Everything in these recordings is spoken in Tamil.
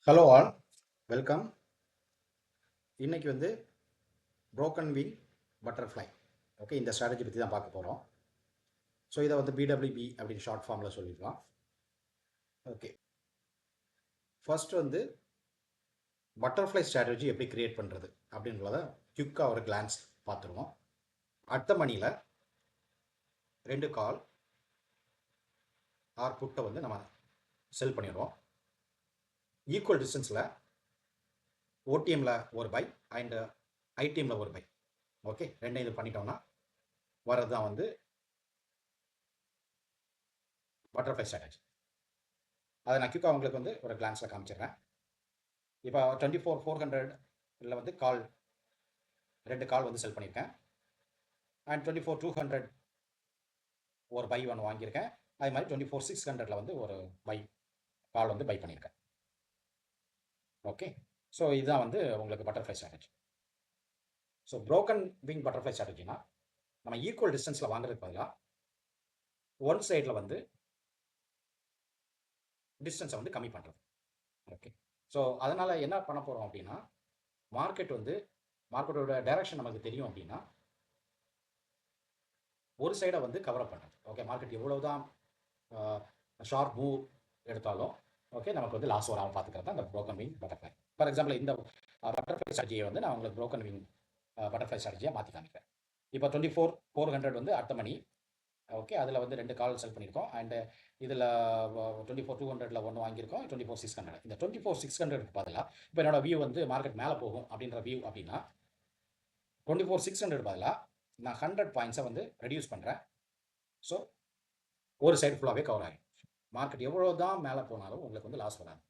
Hello all, welcome. இன்னைக்கு வந்து broken wing பட்டர்ஃப்ளை, ஓகே, இந்த ஸ்ட்ராட்டஜி பற்றி தான் பார்க்க போகிறோம். ஸோ இதை வந்து பிடபிள்யூபி அப்படின்னு ஷார்ட் ஃபார்மில் சொல்லிடலாம். ஓகே, ஃபர்ஸ்ட் வந்து பட்டர்ஃப்ளை ஸ்ட்ராட்டஜி எப்படி கிரியேட் பண்ணுறது அப்படின்றத குயிக்காக ஒரு கிளான்ஸ் பார்த்துருவோம். அடுத்த மணியில் ரெண்டு கால் ஆர் புட்டை வந்து நம்ம செல் பண்ணிடுவோம். ஈக்குவல் டிஸ்டன்ஸில் ஓடிஎம்மில் ஒரு பை அண்ட் ஐடிஎம்மில் ஒரு பை. ஓகே, ரெண்டையும் இது பண்ணிட்டோம்னா வர்றது தான் வந்து பட்டர்ஃப்ளை ஸ்ட்ராட்டஜி. அதை நான் குயிக்காக உங்களுக்கு வந்து ஒரு கிளான்ஸில் காமிச்சிடுறேன். இப்போ 24,400 இல்லை வந்து ரெண்டு கால் வந்து செல் பண்ணியிருக்கேன். அண்ட் 24,200 ஒரு பை ஒன்று வாங்கியிருக்கேன். அதே மாதிரி 24,600 வந்து ஒரு கால் வந்து பை பண்ணியிருக்கேன். ஓகே, ஸோ இதுதான் வந்து உங்களுக்கு butterfly strategy. So broken wing butterfly ஸ்ட்ராட்டஜினா நம்ம ஈக்குவல் டிஸ்டன்ஸில் வாங்குறதுக்கு பதிலாக ஒன் சைடில் வந்து டிஸ்டன்ஸை வந்து கம்மி பண்ணுறது. ஓகே, ஸோ அதனால் என்ன பண்ண போகிறோம் அப்படின்னா, மார்க்கெட்டோட டைரக்ஷன் நமக்கு தெரியும் அப்படின்னா ஒரு சைடை வந்து கவர் அப் பண்ணுறது. ஓகே, மார்க்கெட் எவ்வளவுதான் ஷார்ப் மூவ் எடுத்தாலும் ஓகே நமக்கு வந்து லாஸ் வராமல் பார்த்துக்கிறது தான் இந்த broken wing butterfly. For example இந்த பட்டர்ஃப்ளை ஸ்ட்ராட்டஜியை வந்து நான் உங்களுக்கு புரோக்கன் விங் பட்டர்ஃப்ளை ஸ்ட்ராட்டஜியாக மாற்றி காமிக்கிறேன். இப்போ 24,400 வந்து அடுத்த மணி. ஓகே, அதில் வந்து ரெண்டு கால் செல் பண்ணியிருக்கோம். அண்டு இதில் 24,200 ஒன்று வாங்கியிருக்கோம். 24,600. இந்த 24,600க்கு பதிலாக இப்போ என்னோட வியூ வந்து மார்க்கெட் மேலே போகும் அப்படின்ற வியூ அப்படின்னா 24,600 பதிலாக நான் 100 பாயிண்ட்ஸை வந்து ரெடியூஸ் பண்ணுறேன். ஸோ ஒரு சைடு ஃபுல்லாகவே கவர் ஆகும். மார்க்கெட் எவ்வளோ தான் மேலே போனாலும் உங்களுக்கு வந்து லாஸ் வராது.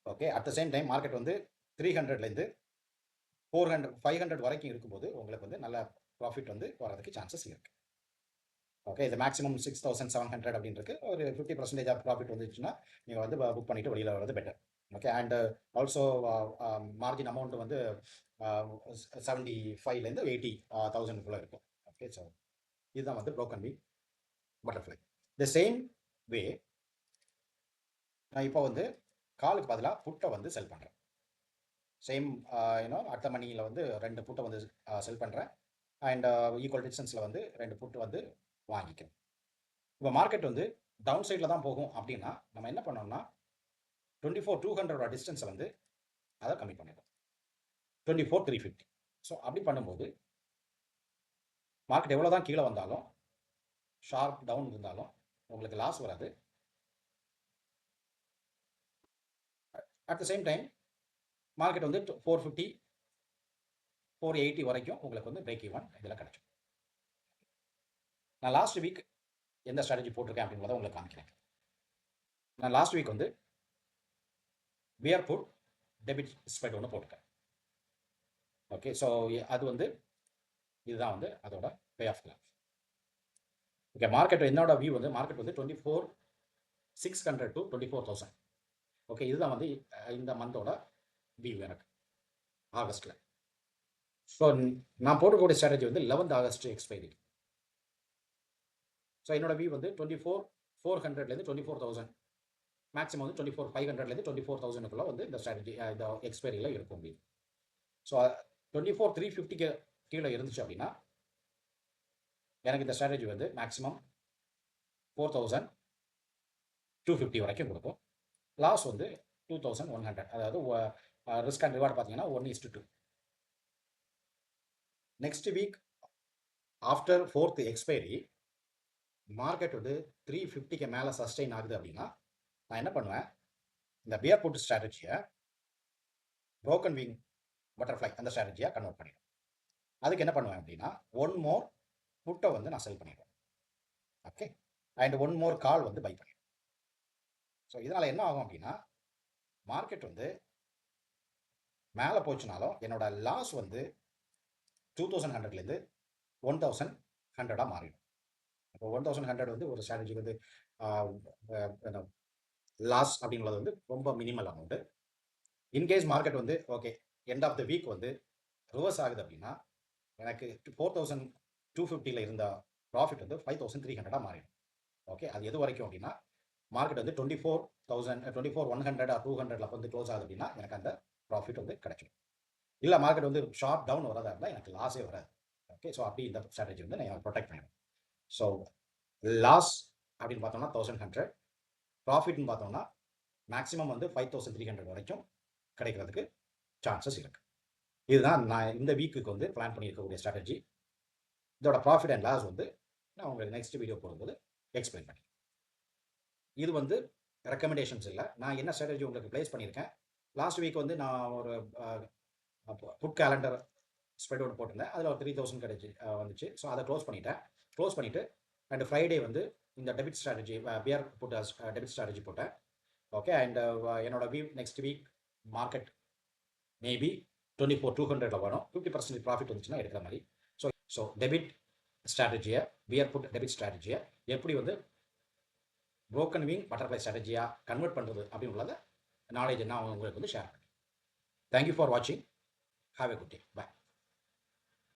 Okay, at the same time market வந்து 300லேருந்து 500 வரைக்கும் இருக்கும்போது உங்களுக்கு வந்து நல்ல ப்ராஃபிட் வந்து வரதுக்கு சான்சஸ் இருக்கு. ஓகே, இது மேக்ஸிமம் 6,700 அப்படின்னு இருக்கு. ஒரு 50% ஆஃப் ப்ராஃபிட் வந்துச்சுன்னா நீங்கள் வந்து புக் பண்ணிட்டு வெளியில் வர்றது better. Okay, and also margin amount வந்து 75லேருந்து 80,000 இருக்கும். ஓகே, ஸோ இதுதான் வந்து broken wing butterfly. The same way நான் இப்போ வந்து காலுக்கு பதிலாக புட்டை வந்து செல் பண்ணுறேன். சேம் அடுத்த மணியில் வந்து ரெண்டு புட்டை வந்து செல் பண்ணுறேன். அண்ட் ஈக்குவல் டிஸ்டன்ஸில் வந்து ரெண்டு புட்டு வந்து வாங்கிக்கிறேன். இப்போ மார்க்கெட் வந்து டவுன் சைடில் தான் போகும் அப்படின்னா நம்ம என்ன பண்ணோம்னா 24,200 டிஸ்டன்ஸை வந்து அதை கம்மி பண்ணிடுறோம். 24,350. ஸோ அப்படி பண்ணும்போது மார்க்கெட் எவ்வளோ தான் கீழே வந்தாலும் ஷார்ப் டவுன் இருந்தாலும் உங்களுக்கு லாஸ் வராது. At the same time market வந்து 450 480 வரைக்கும் உங்களுக்கு வந்து பிரேக் ஈவன் இதில் கிடைக்கும். நான் லாஸ்ட் வீக் எந்த ஸ்ட்ராட்டஜி போட்டிருக்கேன் அப்படின்றத உங்களுக்கு காமிக்கிறேன். நான் லாஸ்ட் வீக் வந்து பியர் புட் டெபிட் ஸ்ப்ரெட் ஒன்று போட்டிருக்கேன். ஓகே, ஸோ அது வந்து இதுதான் வந்து அதோட way of class. Okay, market என்னோட வியூ வந்து மார்க்கெட் வந்து 24,600 to 24,000. ஓகே, இதுதான் வந்து இந்த மந்தோட வியூ எனக்கு ஆகஸ்ட்டில். ஸோ நான் போட்டுக்கூடிய ஸ்ட்ராட்டஜி வந்து 11th ஆகஸ்ட் எக்ஸ்பைரி. ஸோ என்னோட வியூ வந்து 24,400லேருந்து 24,000, மேக்ஸிமம் வந்து 24,500லேருந்து 24,000க்குள்ள வந்து இந்த ஸ்ட்ராட்டஜி இந்த எக்ஸ்பைரியில் இருக்கும் வியூ. ஸோ 24,350க்கு கீழே இருந்துச்சு அப்படின்னா எனக்கு இந்த ஸ்ட்ராட்டஜி வந்து மேக்ஸிமம் 4,250 வரைக்கும் கொடுக்கும். லாஸ் வந்து 2,100. அதாவது ரிஸ்க் அண்ட் ரிவார்டு பார்த்தீங்கன்னா 1:2. Next week after 4th expiry market வந்து 350க்கு மேலே சஸ்டெயின் ஆகுது அப்படின்னா நான் என்ன பண்ணுவேன், இந்த பியர் புட் ஸ்ட்ராட்டஜியை புரோக்கன் விங் பட்டர்ஃப்ளை அந்த ஸ்ட்ராட்டஜியாக கன்வெர்ட் பண்ணிடுவேன். அதுக்கு என்ன பண்ணுவேன் அப்படின்னா ஒன் மோர் புட்டை வந்து நான் செல் பண்ணிடுவேன். ஓகே, அண்ட் ஒன் மோர் கால் வந்து பை பண்ணிடுவேன். ஸோ இதனால் என்ன ஆகும் அப்படின்னா மார்க்கெட் வந்து மேலே போச்சுனாலும் என்னோட லாஸ் வந்து 2,100லேருந்து 1,100 மாறிடும். இப்போ 1,100 வந்து ஒரு ஸ்ட்ராட்டஜிக்கு வந்து லாஸ் அப்படின்றது வந்து ரொம்ப மினிமல் அமௌண்ட்டு. இன்கேஸ் மார்க்கெட் வந்து okay end of the week வந்து ரிவர்ஸ் ஆகுது அப்படின்னா எனக்கு 4,250 இருந்த ப்ராஃபிட் வந்து 5,300 மாறிடும். ஓகே, அது எது வரைக்கும் அப்படின்னா மார்க்கெட் வந்து 24,100 ஆர் 200 வந்து க்ளோஸ் ஆகுது அப்படின்னா எனக்கு அந்த ப்ராஃபிட் வந்து கிடைச்சிடும். இல்லை மார்க்கெட் வந்து ஷார்ப் டவுன் வரதா இருந்தால் எனக்கு லாஸே வராது. ஓகே, ஸோ அப்படி இந்த ஸ்ட்ராட்டஜி வந்து நான் ப்ரொடெக்ட் பண்ணுவேன். ஸோ லாஸ் அப்படின்னு பார்த்தோம்னா 1100, ப்ராஃபிட்னு பார்த்தோம்னா மேக்ஸிமம் வந்து 5300 வரைக்கும் கிடைக்கிறதுக்கு சான்சஸ் இருக்கு. இதுதான் நான் இந்த வீக்குக்கு வந்து பிளான் பண்ணியிருக்கக்கூடிய ஸ்ட்ராட்டஜி. இதோட ப்ராஃபிட் அண்ட் லாஸ் வந்து நான் உங்களுக்கு நெக்ஸ்ட் வீடியோ போடும்போது எக்ஸ்பிளைன் பண்ணி. இது வந்து ரெக்கமெண்டேஷன்ஸ் இல்லை, நான் என்ன ஸ்ட்ராட்டஜி உங்களுக்கு பிளேஸ் பண்ணியிருக்கேன். லாஸ்ட் வீக் வந்து நான் ஒரு புட் கேலண்டர் ஸ்ப்ரெட் ஒன்று போட்டிருந்தேன், அதில் ஒரு 3000 கிடைச்சி வந்துச்சு. ஸோ அதை க்ளோஸ் பண்ணிவிட்டு அண்ட் ஃப்ரைடே வந்து இந்த debit strategy bear put debit strategy போட்டேன். ஓகே, அண்ட் என்னோட நெக்ஸ்ட் வீக் மார்க்கெட் மேபி 24,200 வரும். 50% ப்ராஃபிட் வந்துச்சுன்னா எடுக்கிற மாதிரி. ஸோ டெபிட் ஸ்ட்ராட்டஜியை, பியர் புட் டெபிட் ஸ்ட்ராட்டஜியை எப்படி வந்து ப்ரோக்கன் விங் பட்டர்ஃப்ளை ஸ்ட்ராட்டஜியாக கன்வெர்ட் பண்ணுறது அப்படின்னு உள்ளதை நாலேஜ் நான் உங்களுக்கு வந்து ஷேர் பண்ணேன். தேங்க்யூ ஃபார் வாட்சிங். Have a good day. By.